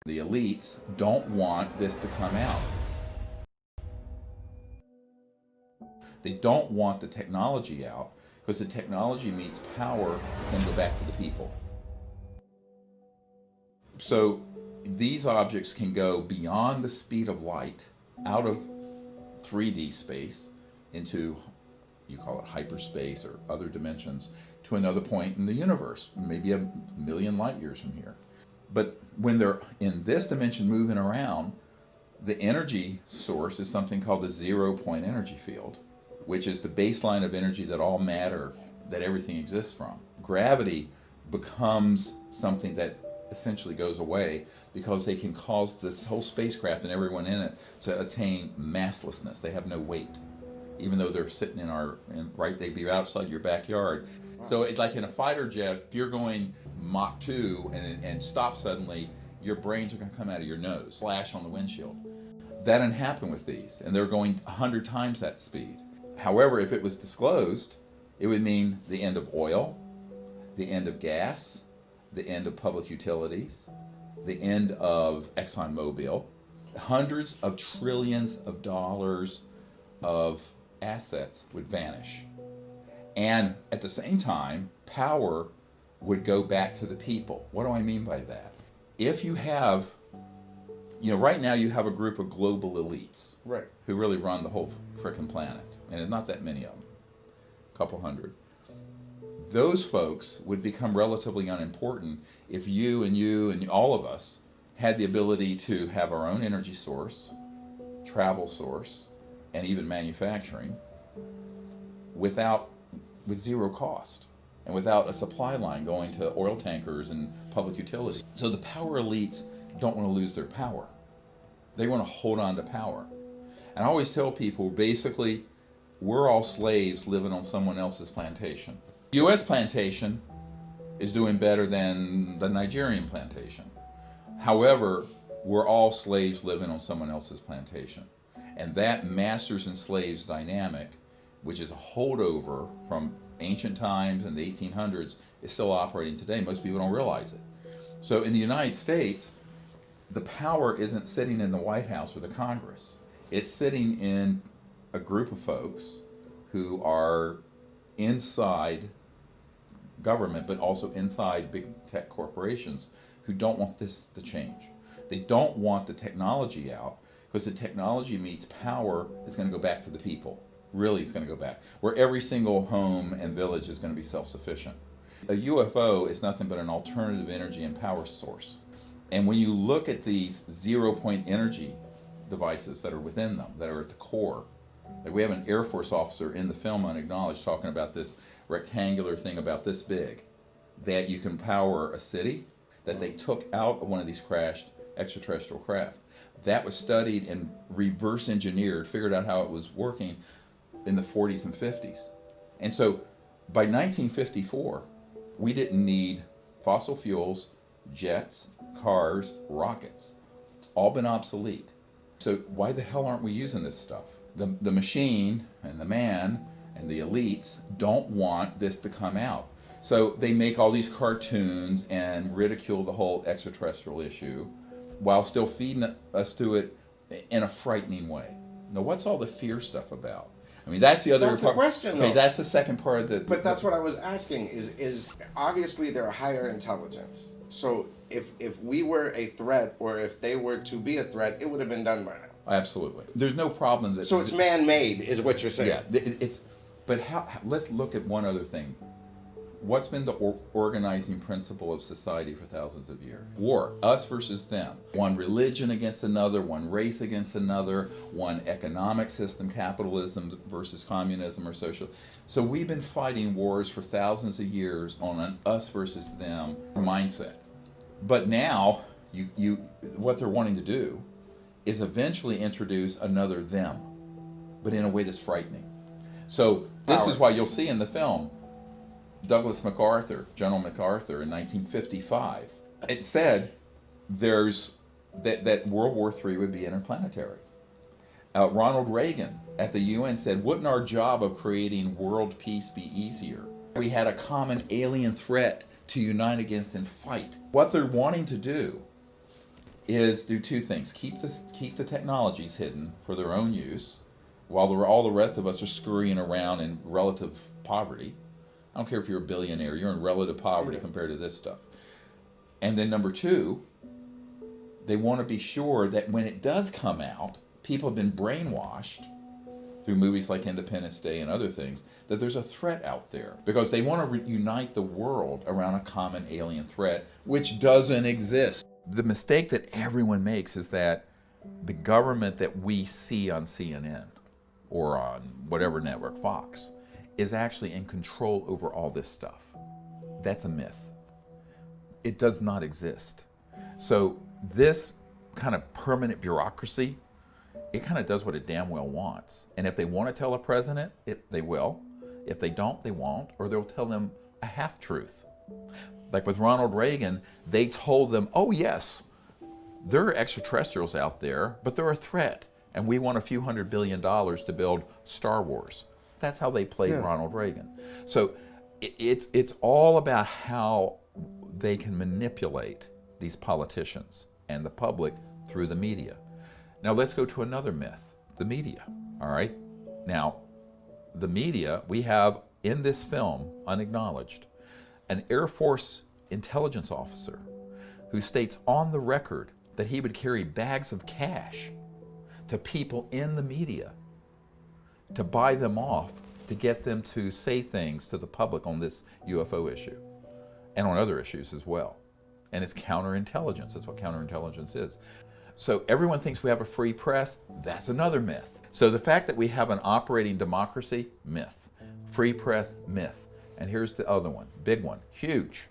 The elites don't want this to come out. They don't want the technology out because the technology meets power. It's going to go back to the people. So these objects can go beyond the speed of light, out of 3D space into, you call it hyperspace or other dimensions, to another point in the universe, maybe a million light years from here. But when they're in this dimension moving around, the energy source is something called the 0-point energy field, which is the baseline of energy that all matter, that everything exists from. Gravity becomes something that essentially goes away because they can cause this whole spacecraft and everyone in it to attain masslessness. They have no weight, even though they're sitting they'd be outside your backyard. So it's like in a fighter jet, if you're going Mach 2 and stop suddenly, your brains are going to come out of your nose, flash on the windshield. That didn't happen with these, and they're going 100 times that speed. However, if it was disclosed, it would mean the end of oil, the end of gas, the end of public utilities, the end of ExxonMobil, hundreds of trillions of dollars of assets would vanish. And at the same time, power would go back to the people. What do I mean by that? If you have, right now you have a group of global elites, right, who really run the whole frickin' planet, and there's not that many of them, a couple hundred. Those folks would become relatively unimportant if you and all of us had the ability to have our own energy source, travel source, and even manufacturing with zero cost and without a supply line going to oil tankers and public utilities. So the power elites don't want to lose their power. They want to hold on to power. And I always tell people, basically, we're all slaves living on someone else's plantation. U.S. plantation is doing better than the Nigerian plantation. However, we're all slaves living on someone else's plantation. And that masters and slaves dynamic, which is a holdover from ancient times and the 1800s, is still operating today. Most people don't realize it. So in the United States, the power isn't sitting in the White House or the Congress. It's sitting in a group of folks who are inside government, but also inside big tech corporations who don't want this to change. They don't want the technology out because the technology meets power is going to go back to the people. Really, it's going to go back. Where every single home and village is going to be self-sufficient. A UFO is nothing but an alternative energy and power source. And when you look at these 0-point energy devices that are within them, that are at the core, like we have an Air Force officer in the film Unacknowledged talking about this rectangular thing about this big, that you can power a city, that they took out of one of these crashed extraterrestrial craft. That was studied and reverse engineered, figured out how it was working in the 40s and 50s. And so by 1954, we didn't need fossil fuels, jets, cars, rockets. It's all been obsolete. So why the hell aren't we using this stuff? The machine and the man and the elites don't want this to come out. So they make all these cartoons and ridicule the whole extraterrestrial issue while still feeding us to it in a frightening way. Now, what's all the fear stuff about? I mean, that's the other part. That's the question, okay, though. that's the second part of the... But that's what I was asking, is obviously they're higher intelligence. So if we were a threat, or if they were to be a threat, it would have been done by now. Absolutely. There's no problem that... So it's man-made, is what you're saying. Yeah, it's... But let's look at one other thing. What's been the organizing principle of society for thousands of years? War, us versus them. One religion against another, one race against another, one economic system, capitalism versus communism or social. So we've been fighting wars for thousands of years on an us versus them mindset. But now, what they're wanting to do is eventually introduce another them, but in a way that's frightening. So this is why you'll see in the film, Douglas MacArthur, General MacArthur in 1955, it said that World War III would be interplanetary. Ronald Reagan at the UN said, wouldn't our job of creating world peace be easier? We had a common alien threat to unite against and fight. What they're wanting to do is do two things: keep the technologies hidden for their own use, while all the rest of us are scurrying around in relative poverty. I don't care if you're a billionaire; you're in relative poverty compared to this stuff. And then number two, they want to be sure that when it does come out, people have been brainwashed through movies like Independence Day and other things, that there's a threat out there. Because they want to unite the world around a common alien threat, which doesn't exist. The mistake that everyone makes is that the government that we see on CNN or on whatever network, Fox, is actually in control over all this stuff. That's a myth. It does not exist. So this kind of permanent bureaucracy, it kind of does what it damn well wants. And if they want to tell a president, they will. If they don't, they won't, or they'll tell them a half-truth. Like with Ronald Reagan, they told them, oh yes, there are extraterrestrials out there, but they're a threat, and we want a few $100 billion to build Star Wars. That's how they played Ronald Reagan. So it's all about how they can manipulate these politicians and the public through the media. Now let's go to another myth, the media, all right? Now, the media, we have in this film, unacknowledged, an Air Force intelligence officer who states on the record that he would carry bags of cash to people in the media to buy them off, to get them to say things to the public on this UFO issue and on other issues as well. And it's counterintelligence. That's what counterintelligence is. So everyone thinks we have a free press. That's another myth. So the fact that we have an operating democracy, myth. Free press, myth. And here's the other one, big one, huge,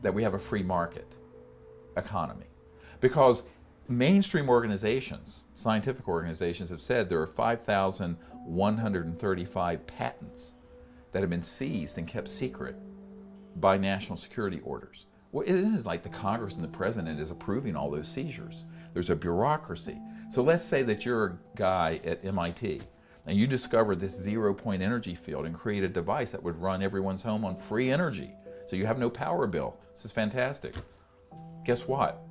that we have a free market economy. Because mainstream organizations, scientific organizations, have said there are 5,135 patents that have been seized and kept secret by national security orders. Well, it is like the Congress and the president is approving all those seizures. There's a bureaucracy. So let's say that you're a guy at MIT and you discovered this 0-point energy field and create a device that would run everyone's home on free energy. So you have no power bill. This is fantastic. Guess what?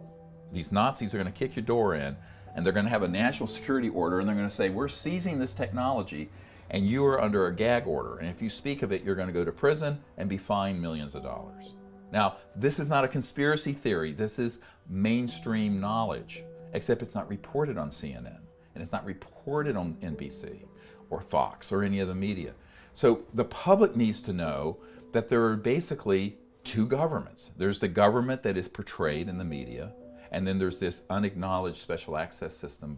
These Nazis are going to kick your door in, and they're going to have a national security order, and they're going to say, we're seizing this technology, and you are under a gag order. And if you speak of it, you're going to go to prison and be fined millions of dollars. Now, this is not a conspiracy theory. This is mainstream knowledge, except it's not reported on CNN, and it's not reported on NBC or Fox or any of the media. So the public needs to know that there are basically two governments. There's the government that is portrayed in the media, and then there's this unacknowledged special access system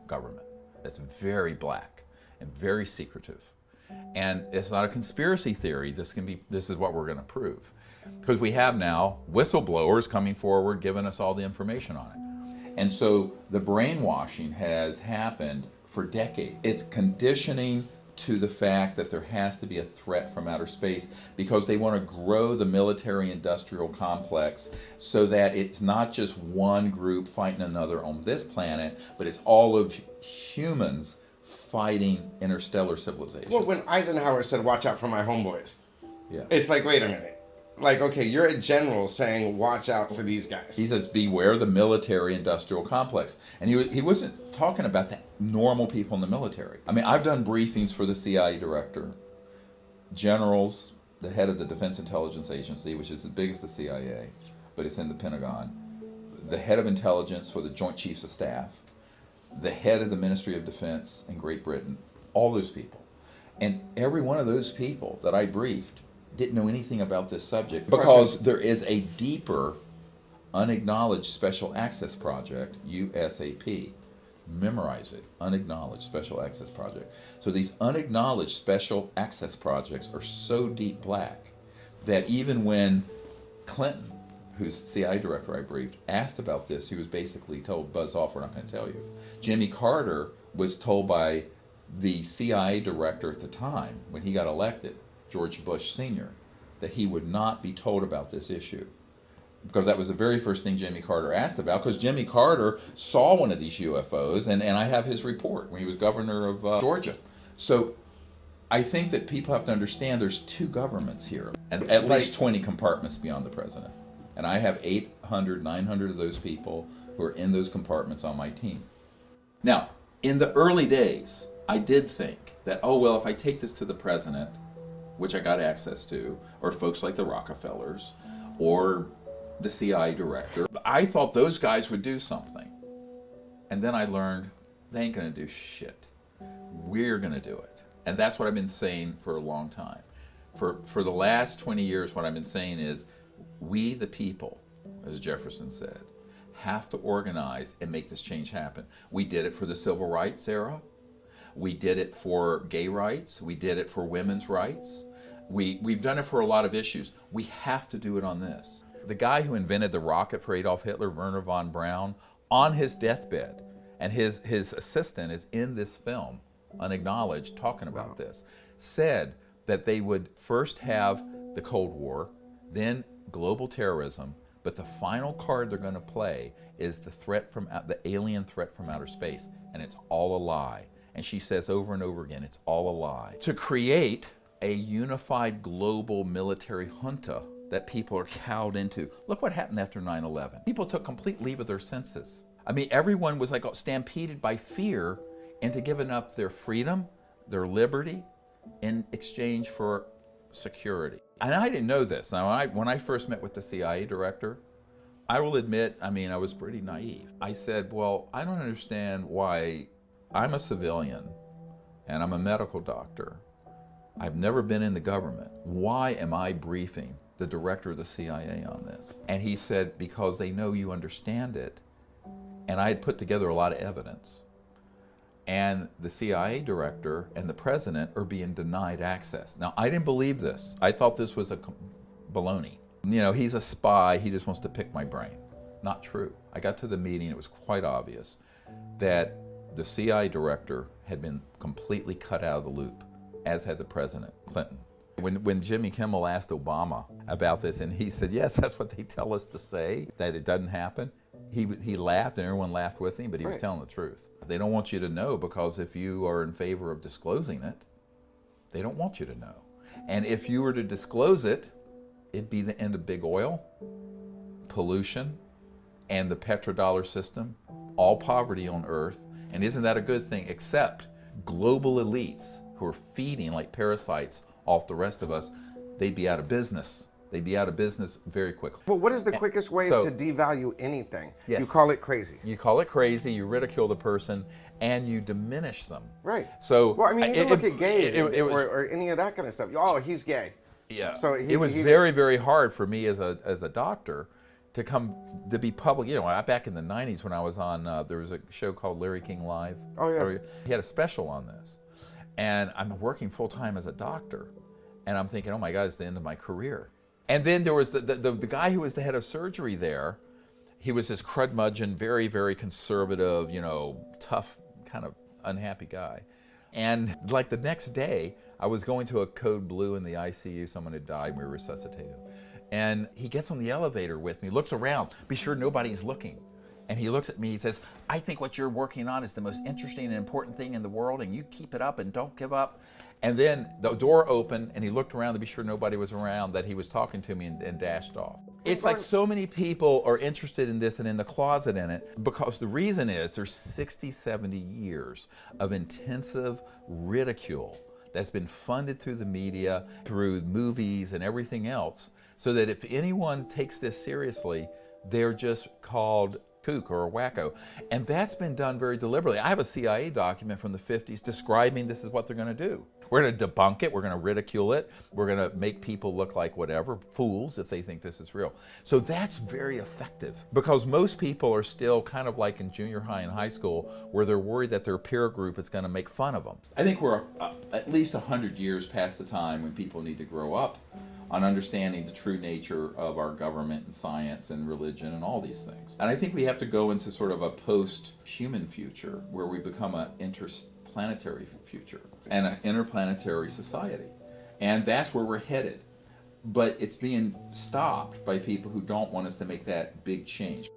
government that's very black and very secretive. And it's not a conspiracy theory. This is what we're going to prove. Because we have now whistleblowers coming forward giving us all the information on it. And so the brainwashing has happened for decades. It's conditioning to the fact that there has to be a threat from outer space, because they want to grow the military-industrial complex so that it's not just one group fighting another on this planet, but it's all of humans fighting interstellar civilization. Well, when Eisenhower said, watch out for my homeboys, yeah, it's like, wait a minute. Like, okay, you're a general saying, watch out for these guys. He says, beware the military-industrial complex. And he wasn't talking about the normal people in the military. I mean, I've done briefings for the CIA director, generals, the head of the Defense Intelligence Agency, which is as big as the CIA, but it's in the Pentagon, the head of intelligence for the Joint Chiefs of Staff, the head of the Ministry of Defense in Great Britain, all those people. And every one of those people that I briefed didn't know anything about this subject, because there is a deeper unacknowledged special access project, USAP. Memorize it, unacknowledged special access project. So these unacknowledged special access projects are so deep black that even when Clinton, who's CIA director I briefed, asked about this, he was basically told, buzz off, we're not going to tell you. Jimmy Carter was told by the CIA director at the time, when he got elected, George Bush Sr., that he would not be told about this issue. Because that was the very first thing Jimmy Carter asked about, because Jimmy Carter saw one of these UFOs, and I have his report when he was governor of Georgia. So I think that people have to understand there's two governments here, and at least 20 compartments beyond the president. And I have 800, 900 of those people who are in those compartments on my team. Now, in the early days, I did think that, oh, well, if I take this to the president, which I got access to, or folks like the Rockefellers, or the CIA director, I thought those guys would do something. And then I learned they ain't going to do shit. We're going to do it. And that's what I've been saying for a long time. For the last 20 years, what I've been saying is, we the people, as Jefferson said, have to organize and make this change happen. We did it for the civil rights era. We did it for gay rights. We did it for women's rights. We've done it for a lot of issues. We have to do it on this. The guy who invented the rocket for Adolf Hitler, Werner von Braun, on his deathbed, and his assistant is in this film, unacknowledged, talking about this, said that they would first have the Cold War, then global terrorism, but the final card they're going to play is the alien threat from outer space, and it's all a lie. And she says over and over again, it's all a lie. To create a unified global military junta that people are cowed into. Look what happened after 9/11. People took complete leave of their senses. I mean, everyone was like stampeded by fear into giving up their freedom, their liberty, in exchange for security. And I didn't know this. Now, when I first met with the CIA director, I will admit, I was pretty naive. I said, well, I don't understand why I'm a civilian and I'm a medical doctor. I've never been in the government. Why am I briefing the director of the CIA on this? And he said, because they know you understand it. And I had put together a lot of evidence. And the CIA director and the president are being denied access. Now, I didn't believe this. I thought this was a baloney. He's a spy. He just wants to pick my brain. Not true. I got to the meeting. It was quite obvious that the CIA director had been completely cut out of the loop, as had the president, Clinton. When Jimmy Kimmel asked Obama about this, and he said, yes, that's what they tell us to say, that it doesn't happen, he laughed, and everyone laughed with him, but he was telling the truth. They don't want you to know, because if you are in favor of disclosing it, they don't want you to know. And if you were to disclose it, it'd be the end of big oil, pollution, and the petrodollar system, all poverty on Earth. And isn't that a good thing? Except global elites who are feeding like parasites off the rest of us, they'd be out of business. They'd be out of business very quickly. Well, what is the quickest way to devalue anything? Yes. You call it crazy. You call it crazy, you ridicule the person, and you diminish them. Right. So, well, you can look at gays or any of that kind of stuff. Oh, he's gay. Yeah. So it was very, very hard for me as a doctor to be public. Back in the 90s when I was on, there was a show called Larry King Live. Oh, yeah. He had a special on this. And I'm working full time as a doctor. And I'm thinking, oh my God, it's the end of my career. And then there was the guy who was the head of surgery there. He was this crudmudgeon, very, very conservative, tough, kind of unhappy guy. And like the next day, I was going to a code blue in the ICU. Someone had died, we were resuscitated. And he gets on the elevator with me, looks around, be sure nobody's looking. And he looks at me, he says, I think what you're working on is the most interesting and important thing in the world, and you keep it up and don't give up. And then the door opened, and he looked around to be sure nobody was around, that he was talking to me, and dashed off. It's like so many people are interested in this and in the closet in it, because the reason is there's 60, 70 years of intensive ridicule that's been funded through the media, through movies and everything else, so that if anyone takes this seriously, they're just called kook or a wacko. And that's been done very deliberately. I have a CIA document from the 50s describing this is what they're going to do. We're going to debunk it, we're going to ridicule it, we're going to make people look like whatever, fools if they think this is real. So that's very effective, because most people are still kind of like in junior high and high school, where they're worried that their peer group is going to make fun of them. I think we're at least 100 years past the time when people need to grow up on understanding the true nature of our government and science and religion and all these things. And I think we have to go into sort of a post-human future where we become an interplanetary future and an interplanetary society. And that's where we're headed. But it's being stopped by people who don't want us to make that big change.